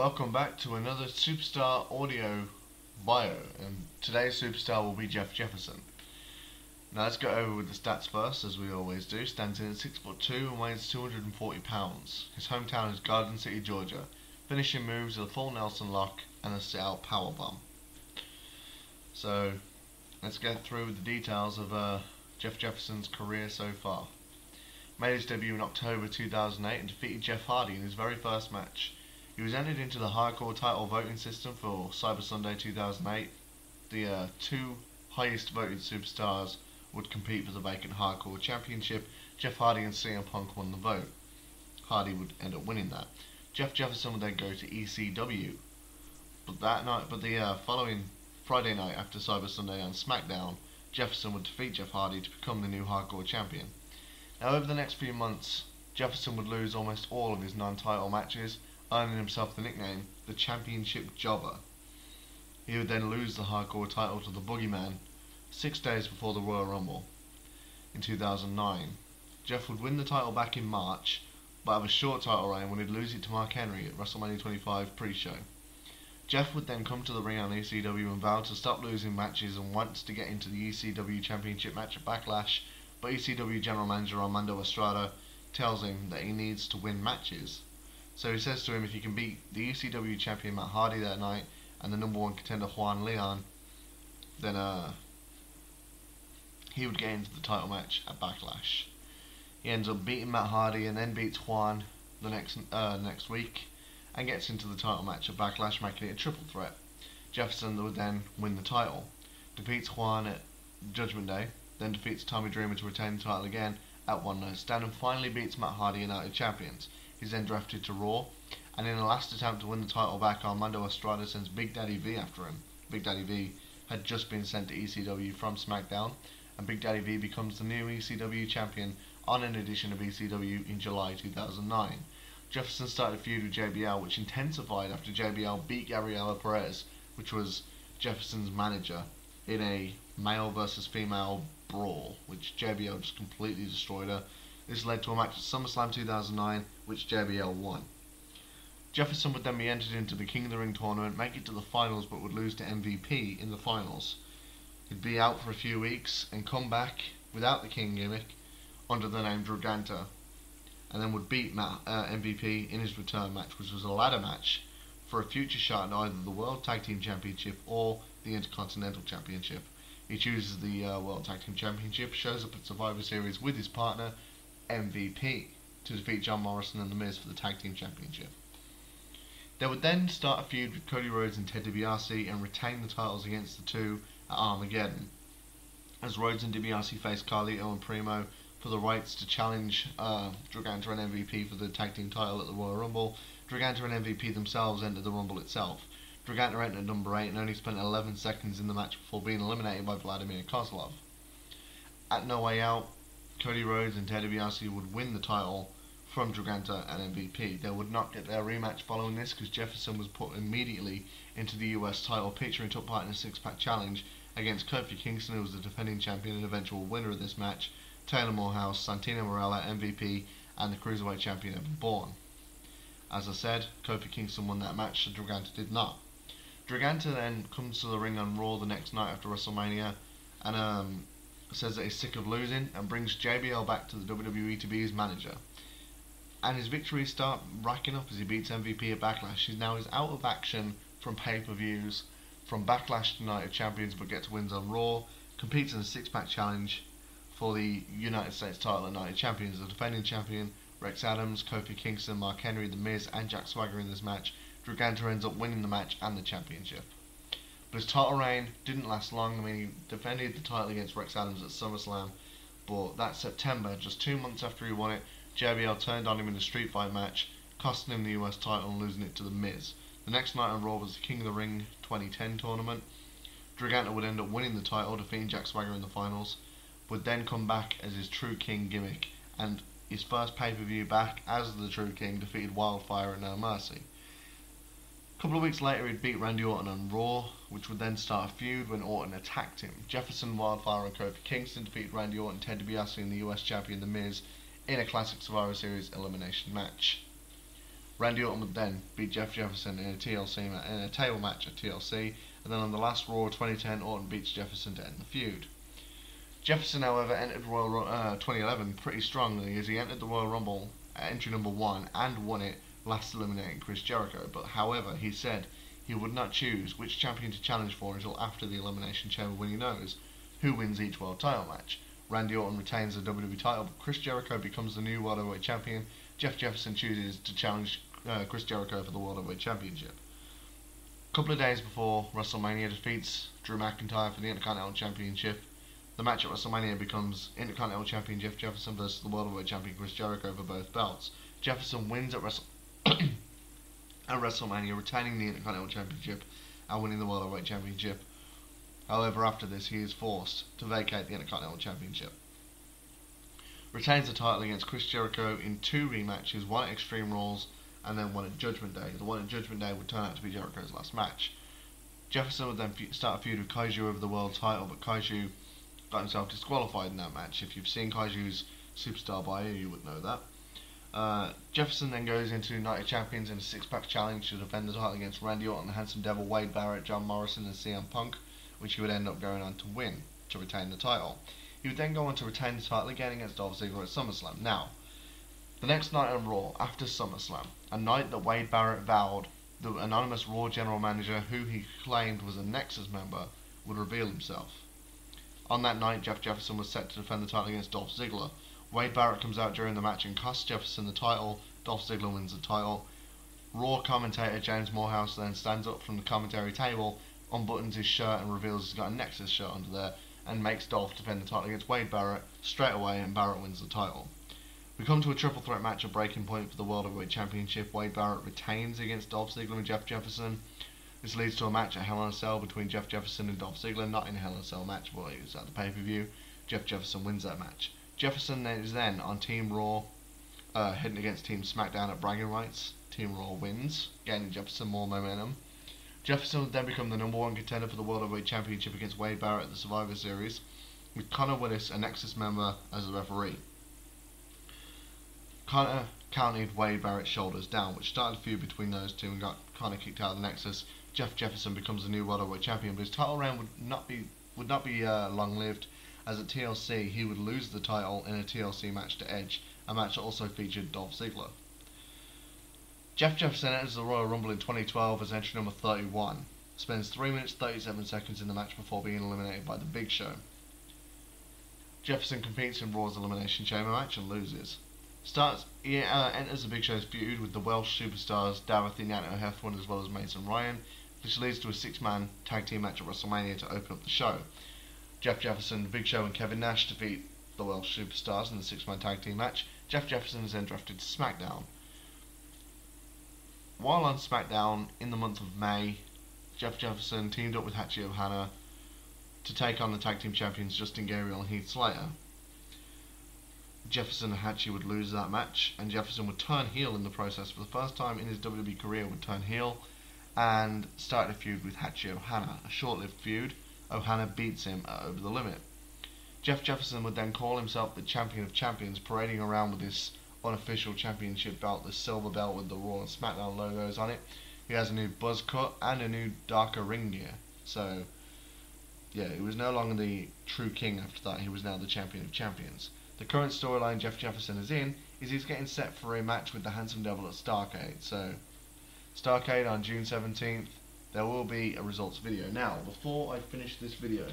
Welcome back to another Superstar audio bio, and today's superstar will be Jefferson. Now let's go over with the stats first, as we always do. Stands in at 6'2" and weighs 240 pounds. His hometown is Garden City, Georgia. Finishing moves are the full Nelson lock and a sit-out powerbomb. So let's get through with the details of Jefferson's career so far. Made his debut in October 2008 and defeated Jeff Hardy in his very first match. He was entered into the hardcore title voting system for Cyber Sunday 2008. The two highest voted superstars would compete for the vacant hardcore championship. Jeff Hardy and CM Punk won the vote. Hardy would end up winning that. Jefferson would then go to ECW. But the following Friday night after Cyber Sunday on SmackDown, Jefferson would defeat Jeff Hardy to become the new hardcore champion. Now over the next few months, Jefferson would lose almost all of his non-title matches, earning himself the nickname the Championship Jobber. He would then lose the hardcore title to the Boogeyman 6 days before the Royal Rumble in 2009. Jeff would win the title back in March, but have a short title reign when he'd lose it to Mark Henry at WrestleMania 25 pre-show. Jeff would then come to the ring on ECW and vow to stop losing matches and wants to get into the ECW Championship match at Backlash, but ECW General Manager Armando Estrada tells him that he needs to win matches. So he says to him if he can beat the ECW champion Matt Hardy that night and the #1 contender Juan Leon, then he would get into the title match at Backlash. He ends up beating Matt Hardy and then beats Juan the next week and gets into the title match at Backlash, making it a triple threat. Jefferson would then win the title, defeats Juan at Judgment Day, then defeats Tommy Dreamer to retain the title again at One Night Stand, and finally beats Matt Hardy United Champions. He's then drafted to Raw, and in a last attempt to win the title back, Armando Estrada sends Big Daddy V after him. Big Daddy V had just been sent to ECW from SmackDown, and Big Daddy V becomes the new ECW champion on an edition of ECW in July 2009. Jefferson started a feud with JBL, which intensified after JBL beat Gabriela Perez, which was Jefferson's manager, in a male versus female brawl, which JBL just completely destroyed her. This led to a match at SummerSlam 2009, which JBL won. Jefferson would then be entered into the King of the Ring tournament, make it to the finals, but would lose to MVP in the finals. He'd be out for a few weeks and come back without the King gimmick under the name Draganta, and then would beat MVP in his return match, which was a ladder match for a future shot at either the World Tag Team Championship or the Intercontinental Championship. He chooses the World Tag Team Championship, shows up at Survivor Series with his partner MVP to defeat John Morrison and The Miz for the Tag Team Championship. They would then start a feud with Cody Rhodes and Ted DiBiase and retain the titles against the two at Armageddon, as Rhodes and DiBiase faced Carlito and Primo for the rights to challenge Draganta and MVP for the Tag Team title at the Royal Rumble. Draganta and MVP themselves entered the Rumble itself. Draganta entered number 8 and only spent 11 seconds in the match before being eliminated by Vladimir Kozlov. At No Way Out, Cody Rhodes and Ted DiBiase would win the title from Draganta and MVP. They would not get their rematch following this because Jefferson was put immediately into the US title picture and took part in a six-pack challenge against Kofi Kingston, who was the defending champion and eventual winner of this match, Taylor Morehouse, Santino Marella, MVP, and the Cruiserweight champion Evan Bourne. As I said, Kofi Kingston won that match, so Draganta did not. Draganta then comes to the ring on Raw the next night after WrestleMania and says that he's sick of losing and brings JBL back to the WWE to be his manager. And his victories start racking up as he beats MVP at Backlash. He now is out of action from pay-per-views, from Backlash to Night of Champions, but gets wins on Raw, competes in a six-pack challenge for the United States title at Night of Champions. The defending champion, Rex Adams, Kofi Kingston, Mark Henry, The Miz, and Jack Swagger in this match. Draganta ends up winning the match and the championship. But his title reign didn't last long. I mean, he defended the title against Rex Adams at SummerSlam, but that September, just 2 months after he won it, JBL turned on him in a street fight match, costing him the US title and losing it to The Miz. The next night on Raw was the King of the Ring 2010 tournament. Draganta would end up winning the title, defeating Jack Swagger in the finals, would then come back as his True King gimmick, and his first pay-per-view back as the True King defeated Wildfire at No Mercy. A couple of weeks later he'd beat Randy Orton on Raw, which would then start a feud when Orton attacked him. Jefferson, Wildfire and Kofi Kingston defeated Randy Orton, Ted DiBiase and the US champion The Miz in a classic Survivor Series elimination match. Randy Orton would then beat Jeff Jefferson in a table match at TLC, and then on the last Raw 2010, Orton beats Jefferson to end the feud. Jefferson, however, entered 2011 pretty strongly as he entered the Royal Rumble at entry number 1 and won it, last eliminating Chris Jericho. But however, he said he would not choose which champion to challenge for until after the Elimination Chamber when he knows who wins each world title match. Randy Orton retains the WWE title, but Chris Jericho becomes the new World Heavyweight Champion. Jeff Jefferson chooses to challenge Chris Jericho for the World Heavyweight Championship. A couple of days before WrestleMania defeats Drew McIntyre for the Intercontinental Championship, the match at WrestleMania becomes Intercontinental Champion Jeff Jefferson versus the World Heavyweight Champion Chris Jericho for both belts. Jefferson wins at WrestleMania, retaining the Intercontinental Championship and winning the World Heavyweight Championship. However, after this, he is forced to vacate the Intercontinental Championship. Retains the title against Chris Jericho in 2 rematches, one at Extreme Rules and then one at Judgment Day. The one at Judgment Day would turn out to be Jericho's last match. Jefferson would then start a feud with Kaiju over the world title, but Kaiju got himself disqualified in that match. If you've seen Kaiju's Superstar bio, you would know that. Jefferson then goes into United Champions in a 6-pack challenge to defend the title against Randy Orton, the Handsome Devil, Wade Barrett, John Morrison and CM Punk, which he would end up going on to win, to retain the title. He would then go on to retain the title again against Dolph Ziggler at SummerSlam. Now, the next night on Raw, after SummerSlam, a night that Wade Barrett vowed the anonymous Raw general manager, who he claimed was a Nexus member, would reveal himself. On that night, Jeff Jefferson was set to defend the title against Dolph Ziggler. Wade Barrett comes out during the match and costs Jefferson the title. Dolph Ziggler wins the title. Raw commentator James Morehouse then stands up from the commentary table, unbuttons his shirt and reveals he's got a Nexus shirt under there, and makes Dolph defend the title against Wade Barrett straight away, and Barrett wins the title. We come to a triple threat match at Breaking Point for the World Heavyweight Championship. Wade Barrett retains against Dolph Ziggler and Jeff Jefferson. This leads to a match at Hell in a Cell between Jeff Jefferson and Dolph Ziggler, not in a Hell in a Cell match, but it was at the pay-per-view. Jeff Jefferson wins that match. Jefferson is then on Team Raw, heading against Team SmackDown at Bragging Rights. Team Raw wins, gaining Jefferson more momentum. Jefferson would then become the #1 contender for the World Heavyweight Championship against Wade Barrett at the Survivor Series, with Connor Willis, a Nexus member, as the referee. Connor counted Wade Barrett's shoulders down, which started a feud between those two and got Connor kicked out of the Nexus. Jeff Jefferson becomes the new World Heavyweight Champion, but his title reign would not be long-lived, as at TLC he would lose the title in a TLC match to Edge, a match that also featured Dolph Ziggler. Jeff Jefferson enters the Royal Rumble in 2012 as entry number 31. Spends 3 minutes 37 seconds in the match before being eliminated by The Big Show. Jefferson competes in Raw's Elimination Chamber match and loses. Enters the Big Show's feud with the Welsh superstars Dorothy Nano Heffron as well as Mason Ryan, which leads to a 6-man tag team match at WrestleMania to open up the show. Jeff Jefferson, Big Show and Kevin Nash defeat the Welsh superstars in the 6-man tag team match. Jeff Jefferson is then drafted to SmackDown. While on SmackDown in the month of May, Jeff Jefferson teamed up with Hachi Ohana to take on the tag team champions Justin Gabriel and Heath Slater. Jefferson and Hachi would lose that match, and Jefferson would turn heel in the process. For the first time in his WWE career, would turn heel and start a feud with Hachi Ohana. A short-lived feud. Ohana beats him at Over the Limit. Jeff Jefferson would then call himself the Champion of Champions, parading around with this unofficial championship belt, the silver belt with the Raw and SmackDown logos on it. He has a new buzz cut and a new darker ring gear. So, yeah, he was no longer the true king after that. He was now the Champion of Champions. The current storyline Jeff Jefferson is in is he's getting set for a match with the Handsome Devil at Starrcade. So, Starrcade on June 17th, there will be a results video. Now, before I finish this video,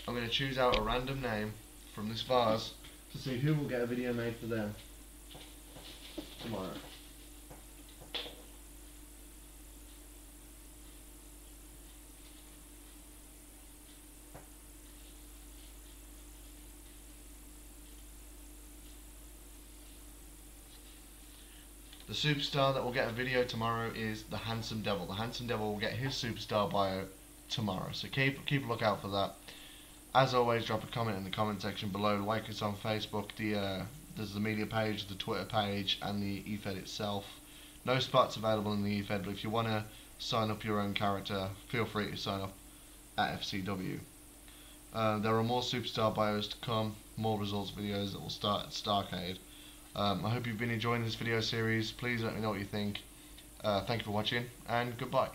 I'm going to choose out a random name from this vase to see who will get a video made for them tomorrow. The superstar that will get a video tomorrow is the Handsome Devil. The Handsome Devil will get his superstar bio tomorrow, so keep a lookout for that. As always, drop a comment in the comment section below. Like us on Facebook. There's the media page, the Twitter page, and the eFed itself. No spots available in the eFed, but if you want to sign up your own character, feel free to sign up at FCW. There are more superstar bios to come, more results videos that will start at Starrcade. I hope you've been enjoying this video series. Please let me know what you think. Thank you for watching, and goodbye.